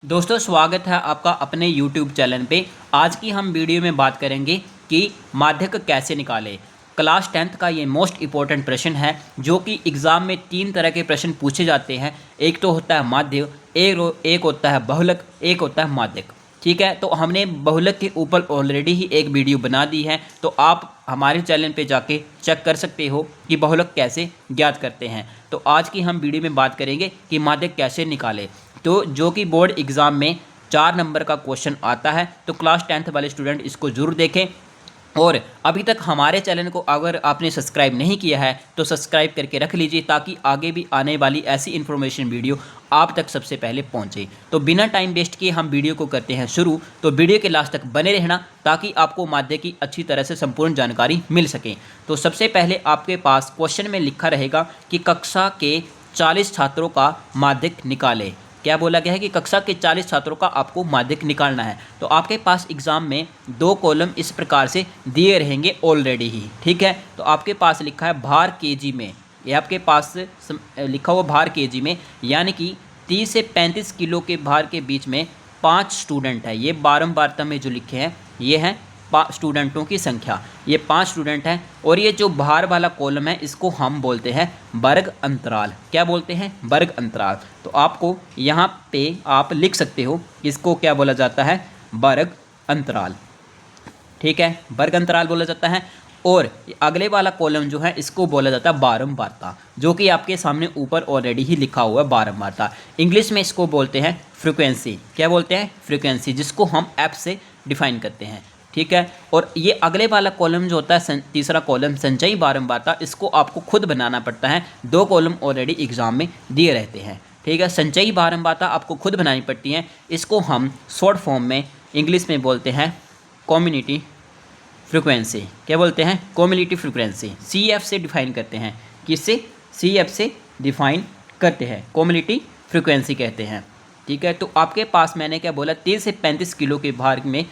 दोस्तों स्वागत है आपका अपने YouTube चैनल पे। आज की हम वीडियो में बात करेंगे कि माध्यक कैसे निकालें। क्लास 10th का ये मोस्ट इम्पॉर्टेंट प्रश्न है जो कि एग्ज़ाम में 3 तरह के प्रश्न पूछे जाते हैं। एक तो होता है माध्य, एक होता है बहुलक, एक होता है माध्यक। ठीक है, तो हमने बहुलक के ऊपर ऑलरेडी ही एक वीडियो बना दी है, तो आप हमारे चैनल पे जाके चेक कर सकते हो कि बहुलक कैसे ज्ञात करते हैं। तो आज की हम वीडियो में बात करेंगे कि माध्यक कैसे निकालें। तो जो कि बोर्ड एग्ज़ाम में 4 नंबर का क्वेश्चन आता है, तो क्लास 10th वाले स्टूडेंट इसको ज़रूर देखें। और अभी तक हमारे चैनल को अगर आपने सब्सक्राइब नहीं किया है तो सब्सक्राइब करके रख लीजिए, ताकि आगे भी आने वाली ऐसी इन्फॉर्मेशन वीडियो आप तक सबसे पहले पहुंचे। तो बिना टाइम वेस्ट किए हम वीडियो को करते हैं शुरू। तो वीडियो के लास्ट तक बने रहना ताकि आपको माध्य की अच्छी तरह से संपूर्ण जानकारी मिल सके। तो सबसे पहले आपके पास क्वेश्चन में लिखा रहेगा कि कक्षा के 40 छात्रों का माध्यक निकालें। क्या बोला गया है कि कक्षा के 40 छात्रों का आपको माध्यक निकालना है। तो आपके पास एग्ज़ाम में 2 कॉलम इस प्रकार से दिए रहेंगे ऑलरेडी ही। ठीक है, तो आपके पास लिखा है भार केजी में, ये आपके पास लिखा हुआ भार केजी में, यानी कि 30 से 35 किलो के भार के बीच में 5 स्टूडेंट है। ये बारंबारता में जो लिखे हैं ये हैं स्टूडेंटों की संख्या, ये 5 स्टूडेंट हैं। और ये जो भार वाला कॉलम है इसको हम बोलते हैं वर्ग अंतराल। क्या बोलते हैं? वर्ग अंतराल। तो आपको यहाँ पे आप लिख सकते हो इसको क्या बोला जाता है? वर्ग अंतराल। ठीक है, वर्ग अंतराल बोला जाता है। और अगले वाला कॉलम जो है इसको बोला जाता है बारंबारता, जो कि आपके सामने ऊपर ऑलरेडी ही लिखा हुआ है बारंबारता। इंग्लिश में इसको बोलते हैं फ्रीक्वेंसी। क्या बोलते हैं? फ्रीक्वेंसी, जिसको हम एफ से डिफाइन करते हैं। ठीक है, और ये अगले वाला कॉलम जो होता है तीसरा कॉलम संचयी बारंबारता, इसको आपको खुद बनाना पड़ता है। 2 कॉलम ऑलरेडी एग्जाम में दिए रहते हैं। ठीक है, संचयी बारंबारता आपको खुद बनानी पड़ती है। इसको हम शॉर्ट फॉर्म में इंग्लिश में बोलते हैं कम्युनिटी फ्रीक्वेंसी। क्या बोलते हैं? Community frequency. CF से डिफाइन करते हैं। किससे? CF से डिफाइन करते हैं, कम्युनिटी फ्रीक्वेंसी कहते हैं। ठीक है, तो आपके पास मैंने क्या बोला, 30 से 35 किलो के भार में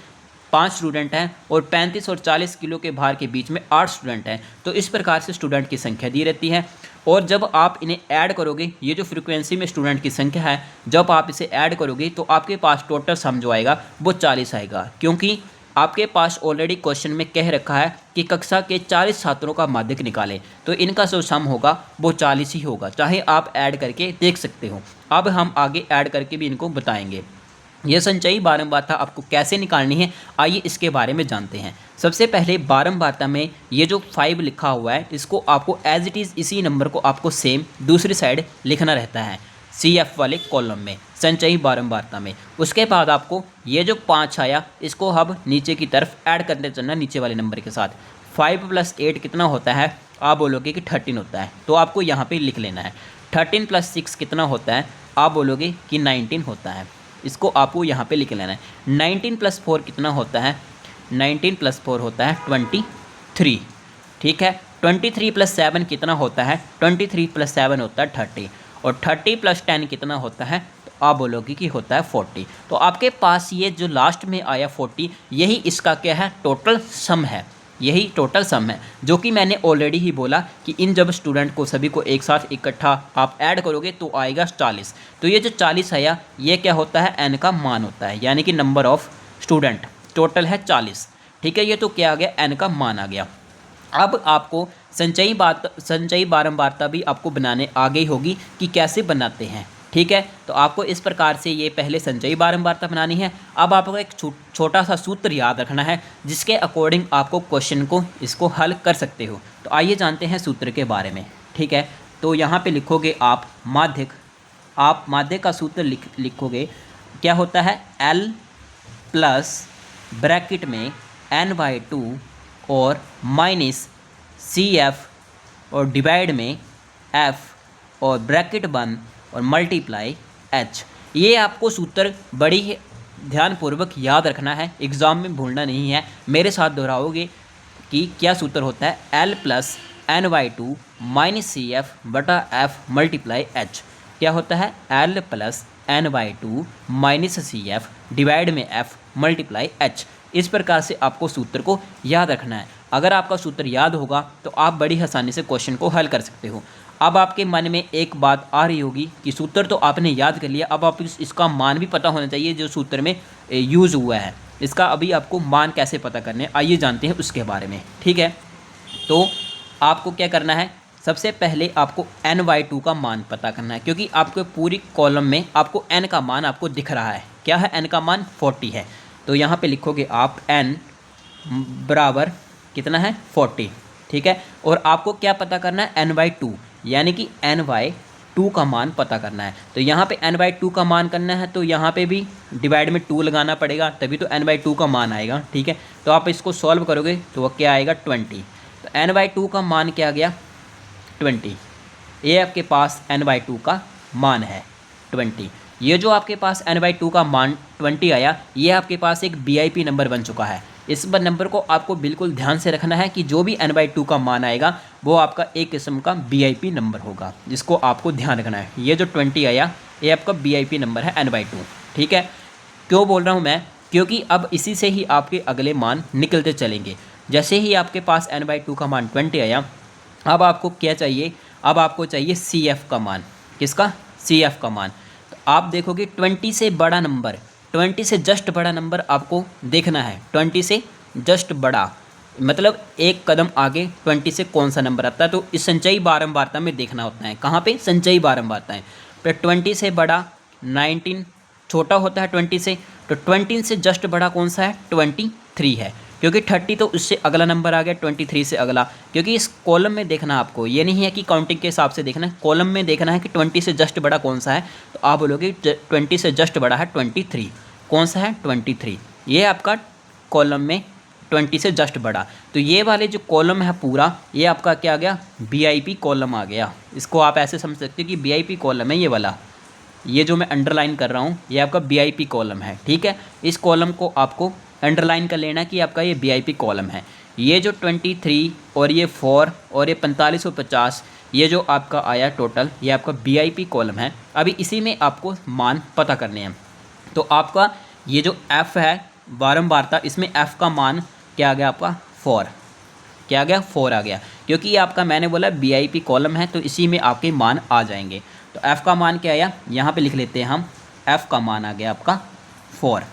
5 स्टूडेंट हैं और 35 और 40 किलो के भार के बीच में 8 स्टूडेंट हैं। तो इस प्रकार से स्टूडेंट की संख्या दी रहती है। और जब आप इन्हें ऐड करोगे, ये जो फ्रीक्वेंसी में स्टूडेंट की संख्या है, जब आप इसे ऐड करोगे तो आपके पास टोटल सम जो आएगा वो 40 आएगा। क्योंकि आपके पास ऑलरेडी क्वेश्चन में कह रखा है कि कक्षा के 40 छात्रों का माध्यक निकालें, तो इनका जो सम होगा वो 40 ही होगा। चाहे आप ऐड करके देख सकते हो। अब हम आगे ऐड करके भी इनको बताएंगे। यह संचयी बारंबारता आपको कैसे निकालनी है, आइए इसके बारे में जानते हैं। सबसे पहले बारंबारता में ये जो 5 लिखा हुआ है, इसको आपको एज इट इज़ इसी नंबर को आपको सेम दूसरी साइड लिखना रहता है, CF वाले कॉलम में, संचयी बारंबारता में। उसके बाद आपको ये जो 5 आया, इसको अब नीचे की तरफ ऐड करते चलना नीचे वाले नंबर के साथ। 5 + 8 कितना होता है? आप बोलोगे कि 13 होता है, तो आपको यहाँ पे लिख लेना है। 13 + 6 कितना होता है? आप बोलोगे कि 19 होता है, इसको आपको यहाँ पे लिख लेना है। 19 + 4 कितना होता है? 19 + 4 होता है 23। ठीक है, 23 + 7 कितना होता है? 23 + 7 होता है 30। और 30 + 10 कितना होता है? तो आप बोलोगे कि होता है 40। तो आपके पास ये जो लास्ट में आया 40, यही इसका क्या है? टोटल सम है। यही टोटल सम है, जो कि मैंने ऑलरेडी ही बोला कि इन जब स्टूडेंट को सभी को एक साथ इकट्ठा आप ऐड करोगे तो आएगा 40। तो ये जो 40 आया, ये क्या होता है? n का मान होता है, यानी कि नंबर ऑफ स्टूडेंट टोटल है 40। ठीक है, ये तो क्या आ गया? n का मान आ गया। अब आपको संचयी बारंबारता भी आपको बनाने आ गई होगी कि कैसे बनाते हैं। ठीक है, तो आपको इस प्रकार से ये पहले संचयी बारंबारता बनानी है। अब आपको एक छोटा सा सूत्र याद रखना है, जिसके अकॉर्डिंग आपको क्वेश्चन को इसको हल कर सकते हो। तो आइए जानते हैं सूत्र के बारे में। ठीक है, तो यहाँ पे लिखोगे आप माध्यक। आप माध्यक का सूत्र लिखोगे, क्या होता है? L प्लस ब्रैकेट में n/2 और माइनस CF और डिवाइड में F और ब्रैकेट बंद और मल्टीप्लाई H। ये आपको सूत्र बड़ी ध्यानपूर्वक याद रखना है, एग्ज़ाम में भूलना नहीं है। मेरे साथ दोहराओगे कि क्या सूत्र होता है? L + n/2 माइनस CF बटा F मल्टीप्लाई H। क्या होता है? L + n/2 minus CF divide में F मल्टीप्लाई H। इस प्रकार से आपको सूत्र को याद रखना है। अगर आपका सूत्र याद होगा तो आप बड़ी आसानी से क्वेश्चन को हल कर सकते हो। अब आपके मन में एक बात आ रही होगी कि सूत्र तो आपने याद कर लिया, अब आप इसका मान भी पता होना चाहिए जो सूत्र में यूज़ हुआ है। इसका अभी आपको मान कैसे पता करने, आइए जानते हैं उसके बारे में। ठीक है, तो आपको क्या करना है, सबसे पहले आपको n/2 का मान पता करना है, क्योंकि आपको पूरी कॉलम में आपको n का मान आपको दिख रहा है। क्या है, n का मान 40 है। तो यहाँ पे लिखोगे आप n बराबर कितना है 40। ठीक है, और आपको क्या पता करना है, n/2 यानी कि n/2 का मान पता करना है। तो यहाँ पे n/2 का मान करना है, तो यहाँ पे भी डिवाइड में 2 लगाना पड़ेगा, तभी तो n/2 का मान आएगा। ठीक है, तो आप इसको सॉल्व करोगे तो वह क्या आएगा 20। तो n/2 का मान क्या आ गया 20। ये आपके पास n/2 का मान है 20। ये जो आपके पास n/2 का मान 20 आया, ये आपके पास एक VIP नंबर बन चुका है। इस नंबर को आपको बिल्कुल ध्यान से रखना है कि जो भी n/2 का मान आएगा वो आपका एक किस्म का VIP नंबर होगा, जिसको आपको ध्यान रखना है। ये जो 20 आया ये आपका VIP नंबर है n/2। ठीक है, क्यों बोल रहा हूँ मैं, क्योंकि अब इसी से ही आपके अगले मान निकलते चलेंगे। जैसे ही आपके पास n/2 का मान 20 आया, अब आपको क्या चाहिए, अब आपको चाहिए CF का मान। किसका, CF का मान। तो आप देखोगे 20 से बड़ा नंबर, 20 से जस्ट बड़ा नंबर आपको देखना है। 20 से जस्ट बड़ा मतलब एक कदम आगे 20 से कौन सा नंबर आता है, तो इस संचयी बारंबारता में देखना होता है। कहाँ पे, संचयी बारंबारता है। फिर 20 से बड़ा 19 छोटा होता है 20 से, तो 20 से जस्ट बड़ा कौन सा है 23 है, क्योंकि 30 तो उससे अगला नंबर आ गया, 23 से अगला। क्योंकि इस कॉलम में देखना आपको, ये नहीं है कि काउंटिंग के हिसाब से देखना है, कॉलम में देखना है कि 20 से जस्ट बड़ा कौन सा है। तो आप बोलोगे 20 से जस्ट बड़ा है 23। कौन सा है 23, ये आपका कॉलम में 20 से जस्ट बड़ा। तो ये वाले जो कॉलम है पूरा, ये आपका क्या आ गया, VIP कॉलम आ गया। इसको आप ऐसे समझ सकते हो कि VIP कॉलम है ये वाला, ये जो मैं अंडरलाइन कर रहा हूँ ये आपका VIP कॉलम है। ठीक है, इस कॉलम को आपको अंडरलाइन कर लेना कि आपका ये VIP कॉलम है। ये जो 23 और ये 4 और ये 45 और 50, ये जो आपका आया टोटल, ये आपका VIP कॉलम है। अभी इसी में आपको मान पता करने हैं। तो आपका ये जो F है बारंबारता, इसमें F का मान क्या आ गया आपका 4। क्या आ गया 4 आ गया, क्योंकि ये आपका मैंने बोला VIP कॉलम है, तो इसी में आपके मान आ जाएंगे। तो F का मान क्या आया, यहाँ पे लिख लेते हैं हम, F का मान आ गया आपका 4।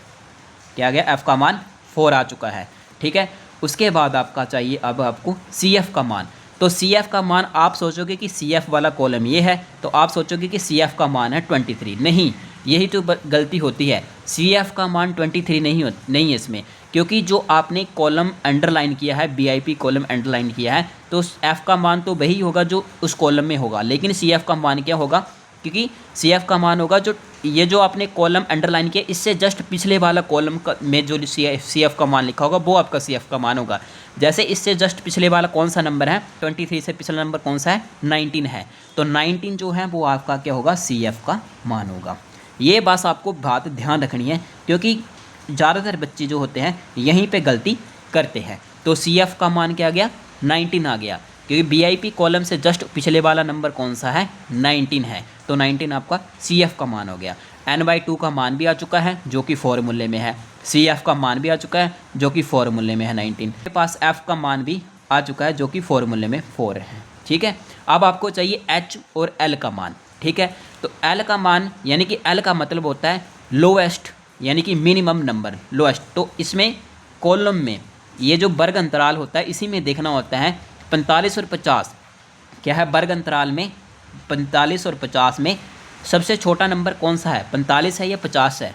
क्या आ गया, F का मान 4 आ चुका है। ठीक है, उसके बाद आपका चाहिए अब आपको CF का मान। तो CF का मान आप सोचोगे कि CF वाला कॉलम ये है, तो आप सोचोगे कि CF का मान है 23। नहीं, यही तो गलती होती है। CF का मान 23 नहीं है इसमें, क्योंकि जो आपने कॉलम अंडरलाइन किया है, VIP कॉलम अंडरलाइन किया है, तो F का मान तो वही होगा जो उस कॉलम में होगा। लेकिन CF का मान क्या होगा, क्योंकि CF का मान होगा जो ये जो आपने कॉलम अंडरलाइन किया, इससे जस्ट पिछले वाला कॉलम में जो CF का मान लिखा होगा वो आपका CF का मान होगा। जैसे इससे जस्ट पिछले वाला कौन सा नंबर है, 23 से पिछला नंबर कौन सा है 19 है, तो 19 जो है वो आपका क्या होगा CF का मान होगा। ये बस आपको बात ध्यान रखनी है, क्योंकि ज़्यादातर बच्चे जो होते हैं यहीं पे गलती करते हैं। तो CF का मान क्या आ गया 19 आ गया, क्योंकि VIP कॉलम से जस्ट पिछले वाला नंबर कौन सा है 19 है, तो 19 आपका CF का मान हो गया। n/2 का मान भी आ चुका है जो कि फॉर्मूले में है, CF का मान भी आ चुका है जो कि फॉर्मूले में है 19 के पास, F का मान भी आ चुका है जो कि फॉर्मूले में 4 है। ठीक है, अब आपको चाहिए H और L का मान। ठीक है, तो L का मान यानी कि L का मतलब होता है लोएस्ट यानी कि मिनिमम नंबर, लोएस्ट। तो इसमें कॉलम में ये जो वर्ग अंतराल होता है इसी में देखना होता है 45 और 50 क्या है, वर्ग अंतराल में 45 और 50 में सबसे छोटा नंबर कौन सा है, 45 है या 50 है।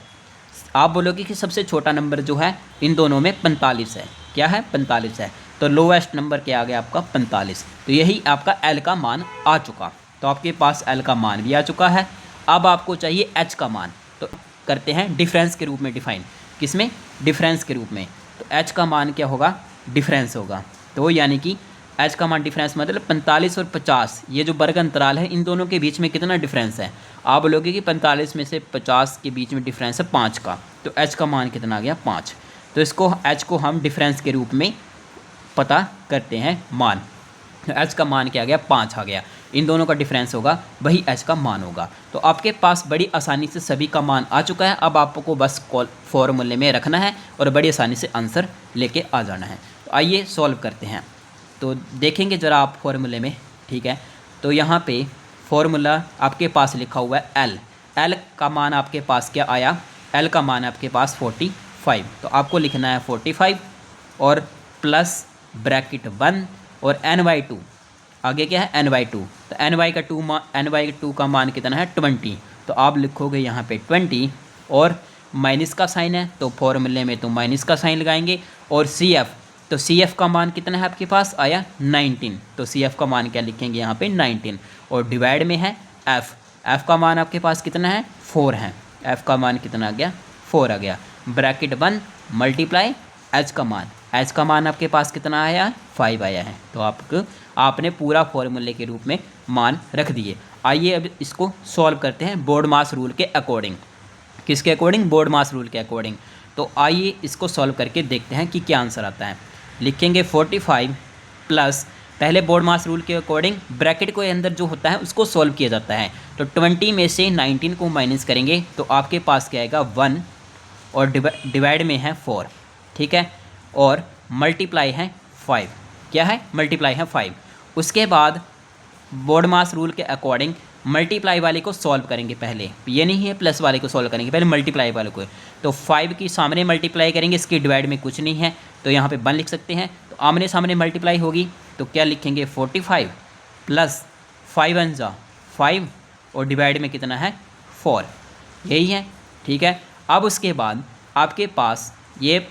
आप बोलोगे कि सबसे छोटा नंबर जो है इन दोनों में 45 है। क्या है 45 है, तो लोएस्ट नंबर क्या आ गया आपका 45। तो यही आपका L का मान आ चुका। तो आपके पास L का मान भी आ चुका है। अब आपको चाहिए H का मान, तो करते हैं डिफरेंस के रूप में डिफाइन। किसमें, डिफरेंस के रूप में। तो H का मान क्या होगा, डिफरेंस होगा। तो यानी कि H का मान डिफरेंस मतलब 45 और 50, ये जो वर्ग अंतराल है इन दोनों के बीच में कितना डिफरेंस है। आप बोलोगे कि 45 में से 50 के बीच में डिफरेंस है 5 का, तो H का मान कितना आ गया 5। तो इसको H को हम डिफरेंस के रूप में पता करते हैं मान। तो H का मान क्या आ गया 5 आ गया, इन दोनों का डिफरेंस होगा वही H का मान होगा। तो आपके पास बड़ी आसानी से सभी का मान आ चुका है। अब आपको बस फॉर्मूले में रखना है और बड़ी आसानी से आंसर लेके आ जाना है। तो आइए सॉल्व करते हैं। तो देखेंगे ज़रा आप फॉर्मूले में। ठीक है, तो यहाँ पे फॉर्मूला आपके पास लिखा हुआ है एल। एल का मान आपके पास क्या आया, एल का मान आपके पास 45। तो आपको लिखना है 45 और प्लस ब्रैकेट 1 और n/2, आगे क्या है n/2। तो n/2 का मान कितना है 20। तो आप लिखोगे यहाँ पे 20 और माइनस का साइन है तो फॉर्मूले में तो माइनस का साइन लगाएंगे। और CF, तो CF का मान कितना है आपके पास आया 19। तो CF का मान क्या लिखेंगे यहाँ पे 19 और डिवाइड में है F। F का मान आपके पास कितना है 4 है। F का मान कितना आ गया 4 आ गया। ब्रैकेट 1 मल्टीप्लाई H का मान आपके पास कितना आया 5 आया है। तो आपने पूरा फॉर्मूले के रूप में मान रख दिए। आइए अब इसको सॉल्व करते हैं बोर्ड मास रूल के अकॉर्डिंग। किसके अकॉर्डिंग, बोर्ड मास रूल के अकॉर्डिंग। तो आइए इसको सॉल्व करके देखते हैं कि क्या आंसर आता है। लिखेंगे 45 प्लस, पहले बोर्ड मास रूल के अकॉर्डिंग ब्रैकेट के अंदर जो होता है उसको सॉल्व किया जाता है। तो 20 में से 19 को माइनस करेंगे तो आपके पास क्या आएगा 1 और डिवाइड में है 4, ठीक है, और मल्टीप्लाई है 5। क्या है, मल्टीप्लाई है 5। उसके बाद बोर्ड मास रूल के अकॉर्डिंग मल्टीप्लाई वाले को सॉल्व करेंगे पहले, ये नहीं है प्लस वाले को सॉल्व करेंगे, पहले मल्टीप्लाई वाले को। तो 5 की सामने मल्टीप्लाई करेंगे, इसकी डिवाइड में कुछ नहीं है तो यहाँ पे 1 लिख सकते हैं। तो आमने सामने मल्टीप्लाई होगी तो क्या लिखेंगे 45 प्लस 5 और डिवाइड में कितना है 4, यही है, ठीक है। अब उसके बाद आपके पास ये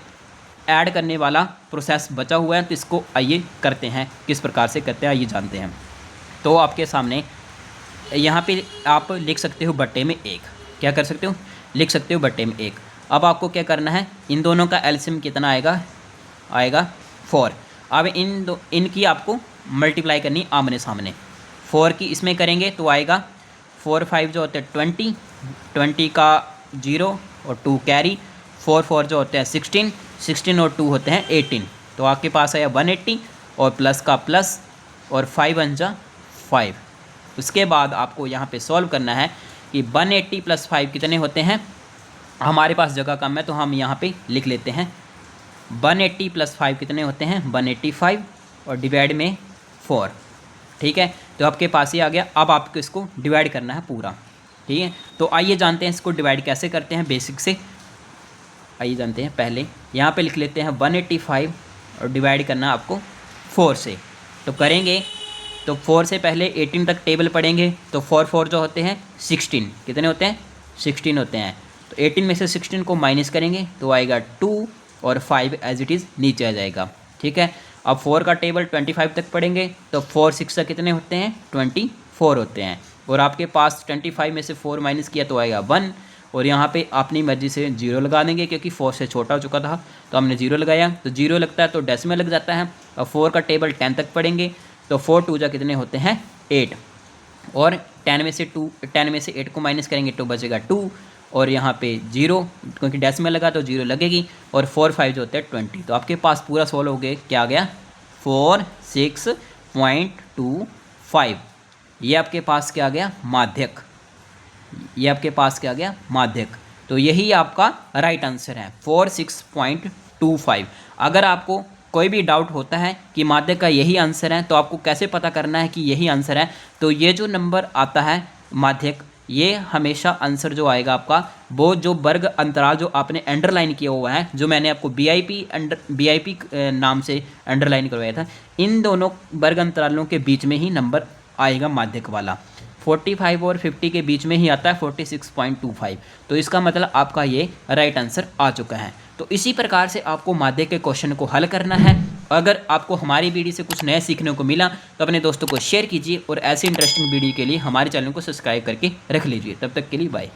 ऐड करने वाला प्रोसेस बचा हुआ है, तो इसको आइए करते हैं, किस प्रकार से करते हैं आइए जानते हैं। तो आपके सामने यहाँ पे आप लिख सकते हो बट्टे में 1, क्या कर सकते हो, लिख सकते हो बट्टे में 1। अब आपको क्या करना है, इन दोनों का एलसीएम कितना आएगा 4। अब इनकी आपको मल्टीप्लाई करनी आमने सामने। 4 की इसमें करेंगे तो आएगा 4 5 जो होते हैं 20 का 0 और 2 कैरी, 4 4 जो होते हैं 16 और 2 होते हैं 18। तो आपके पास आया 180 और प्लस का प्लस और 5 5। उसके बाद आपको यहाँ पे सॉल्व करना है कि 180 प्लस 5 कितने होते हैं। हमारे पास जगह कम है तो हम यहाँ पे लिख लेते हैं 180 प्लस 5 कितने होते हैं 185 और डिवाइड में 4, ठीक है। तो आपके पास ही आ गया। अब आपको इसको डिवाइड करना है पूरा, ठीक है। तो आइए जानते हैं इसको डिवाइड कैसे करते हैं बेसिक से। आइए जानते हैं, पहले यहाँ पे लिख लेते हैं 185 और डिवाइड करना आपको 4 से। तो करेंगे तो 4 से पहले 18 तक टेबल पढ़ेंगे तो 4 4 जो होते हैं 16, कितने होते हैं 16 होते हैं। तो 18 में से 16 को माइनस करेंगे तो आएगा 2 और 5 एज इट इज़ नीचे आ जाएगा, ठीक है। अब 4 का टेबल 25 तक पढ़ेंगे तो 4 6 से कितने होते हैं 24 होते हैं। और आपके पास 25 में से 4 माइनस किया तो आएगा 1 और यहाँ पे अपनी मर्जी से 0 लगा देंगे क्योंकि 4 से छोटा हो चुका था तो हमने 0 लगाया। तो 0 लगता है तो डेसिमल लग जाता है। और 4 का टेबल 10 तक पढ़ेंगे तो 4 2 जा कितने होते हैं 8 और 10 में से 8 को माइनस करेंगे तो बचेगा 2 और यहाँ पे 0 क्योंकि डेसिमल लगा तो 0 लगेगी और 4 5 जो होते हैं 20। तो आपके पास पूरा सॉल्व हो गया, क्या आ गया 46.25। ये आपके पास क्या आ गया माध्यक, ये आपके पास क्या आ गया माध्यक। तो यही आपका राइट आंसर है 46.25। अगर आपको कोई भी डाउट होता है कि माध्यक का यही आंसर है तो आपको कैसे पता करना है कि यही आंसर है। तो ये जो नंबर आता है माध्यक, ये हमेशा आंसर जो आएगा आपका वो जो वर्ग अंतराल जो आपने अंडरलाइन किया हुआ है, जो मैंने आपको BIP नाम से अंडरलाइन करवाया था, इन दोनों वर्ग अंतरालों के बीच में ही नंबर आएगा माध्यक वाला। 45 और 50 के बीच में ही आता है 46.25। तो इसका मतलब आपका ये राइट आंसर आ चुका है। तो इसी प्रकार से आपको माध्यक के क्वेश्चन को हल करना है। अगर आपको हमारी वीडियो से कुछ नया सीखने को मिला तो अपने दोस्तों को शेयर कीजिए और ऐसे इंटरेस्टिंग वीडियो के लिए हमारे चैनल को सब्सक्राइब करके रख लीजिए। तब तक के लिए बाय।